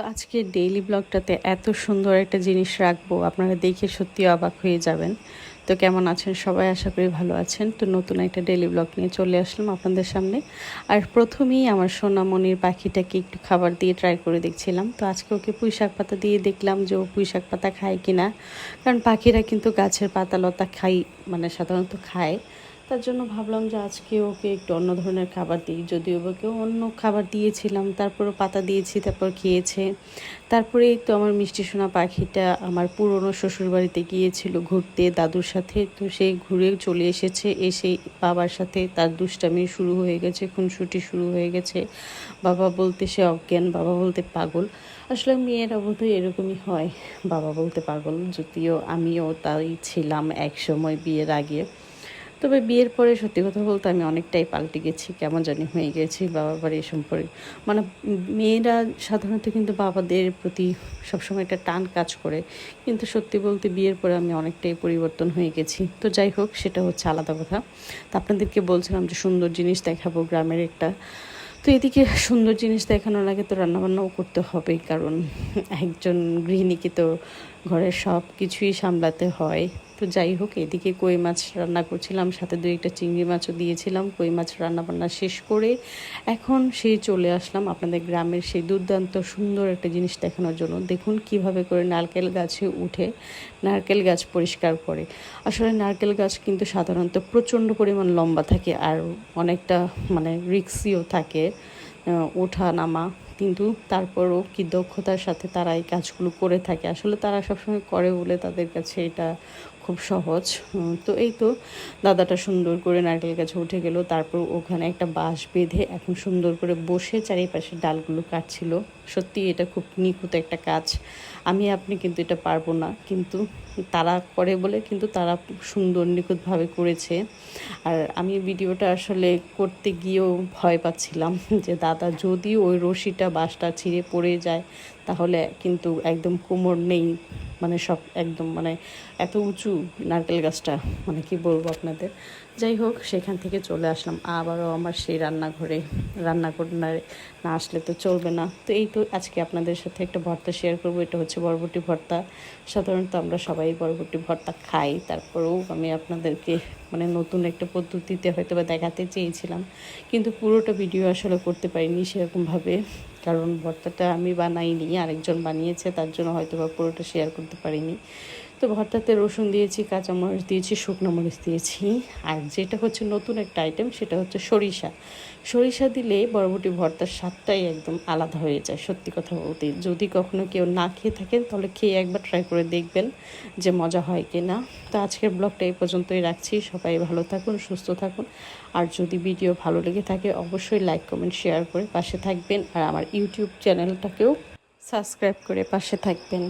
তো আজকে ডেইলি ব্লগটাতে এত সুন্দর একটা জিনিস রাখবো, আপনারা দেখে সত্যি অবাক হয়ে যাবেন। তো কেমন আছেন সবাই? আশা করি ভালো আছেন। তো নতুন একটা ডেইলি ব্লগ নিয়ে চলে আসলাম আপনাদের সামনে। আর প্রথমেই আমার সোনামণির পাখিটাকে একটু খাবার দিয়ে ট্রাই করে দেখছিলাম। তো আজকে ওকে পুঁই শাক পাতা দিয়ে দেখলাম যে ও পুঁই শাক পাতা খায় কিনা, কারণ পাখিরা কিন্তু গাছের পাতা লতা সাধারণত খায়। তার জন্য ভাবলাম যে আজকে ওকে একটু অন্য ধরনের খাবার দিই। যদিও ওকেও অন্য খাবার দিয়েছিলাম, তারপরও পাতা দিয়েছি, তারপর খেয়েছে। তারপরে তো আমার মিষ্টি সোনা পাখিটা আমার পুরনো শ্বশুরবাড়িতে গিয়েছিল ঘুরতে দাদুর সাথে। তো সেই ঘুরে চলে এসেছে, এসে বাবার সাথে তার দুষ্টামি শুরু হয়ে গেছে, খুনসুটি শুরু হয়ে গেছে। বাবা বলতে সে অজ্ঞান, বাবা বলতে পাগল। আসলে মেয়েরা বোধহয় এরকমই হয়, বাবা বলতে পাগল। যদিও আমিও তাই ছিলাম এক সময় বিয়ের আগে। তবে বিয়ের পরে সত্যি কথা বলতে আমি অনেকটাই পাল্টে গেছি, কেমন জানি হয়ে গেছি বাবার বাড়ি সম্পর্কে। মানে মেয়েরা সাধারণত কিন্তু বাবাদের প্রতি সবসময় একটা টান কাজ করে, কিন্তু সত্যি বলতে বিয়ের পরে আমি অনেকটাই পরিবর্তন হয়ে গেছি। তো যাই হোক, সেটা হচ্ছে আলাদা কথা। তো আপনাদেরকে বলছিলাম যে সুন্দর জিনিস দেখাবো গ্রামের একটা। তো এদিকে সুন্দর জিনিস দেখানোর আগে তো রান্নাবান্নাও করতে হবে, কারণ একজন গৃহিণীকে তো ঘরের সব কিছুই সামলাতে হয়। তো যাই হোক, এদিকে কই মাছ রান্না করছিলাম, সাথে দুই একটা চিংড়ি মাছও দিয়েছিলাম। কই মাছ রান্নাবান্না শেষ করে এখন সেই চলে আসলাম আপনাদের গ্রামের সেই দুর্দান্ত সুন্দর একটা জিনিস দেখানোর জন্য। দেখুন কিভাবে করে নারকেল গাছে উঠে নারকেল গাছ পরিষ্কার করে। আসলে নারকেল গাছ কিন্তু সাধারণত প্রচণ্ড পরিমাণ লম্বা থাকে, আর অনেকটা রিক্সিও থাকে ওঠা নামা। কিন্তু তারপরও কি দক্ষতার সাথে তারা এই কাজগুলো করে থাকে। আসলে তারা সবসময় করে বলে তাদের কাছে এটা খুব সহজ। তো এই তো দাদাটা সুন্দর করে নারকেল গাছে উঠে গেল, তারপর ওখানে একটা বাঁশ বেঁধে এখন সুন্দর করে বসে চারিপাশে ডালগুলো কাটছিল। সত্যি এটা খুব নিখুঁত একটা কাজ। আপনি কিন্তু এটা পারবো না, কিন্তু তারা করে বলে কিন্তু তারা সুন্দর নিখুঁতভাবে করেছে। আর আমি ভিডিওটা আসলে করতে গিয়েও ভয় পাচ্ছিলাম যে দাদা যদি ওই রশিটা বাঁশটা ছিঁড়ে পড়ে যায় তাহলে কিন্তু একদম কোমর নেই, সব একদম এত উঁচু নারকেল গাছটা, কি বলবো আপনাদের। যাই হোক, সেখান থেকে চলে আসলাম আবারও আমার সেই রান্নাঘরে। রান্না করে না আসলে তো চলবে না। তো এই তো আজকে আপনাদের সাথে একটা ভর্তা শেয়ার করবো। এটা হচ্ছে বরবটি ভর্তা। সাধারণত আমরা সবাই বরবটি ভর্তা খাই, তারপরেও আমি আপনাদেরকে নতুন একটা পদ্ধতিতে হয়তো বা দেখাতে চেয়েছিলাম, কিন্তু পুরোটা ভিডিও আসলে করতে পারিনি সেরকমভাবে, কারণ ভর্তাটা আমি বানাইনি, আরেকজন বানিয়েছে, তার জন্য হয়তো বা পুরোটা শেয়ার করতে পারিনি। তো ভর্তাতে রসুন দিয়েছি, কাঁচামরিচ দিয়েছি, শুকনো মরিচ দিয়েছি। আর যেটা হচ্ছে নতুন একটা আইটেম, সেটা হচ্ছে সরিষা। সরিষা দিলে বরবটি ভর্তার স্বাদটাই একদম আলাদা হয়ে যায়। সত্যি কথা বলতে, যদি কখনো কেউ না খেয়ে থাকেন তাহলে খেয়ে একবার ট্রাই করে দেখবেন যে মজা হয় কি না। তো আজকের ব্লগটা এই পর্যন্তই রাখছি। সবাই ভালো থাকুন, সুস্থ থাকুন। আর যদি ভিডিও ভালো লেগে থাকে অবশ্যই লাইক কমেন্ট শেয়ার করে পাশে থাকবেন, আর আমার ইউটিউব চ্যানেলটাকেও সাবস্ক্রাইব করে পাশে থাকবেন।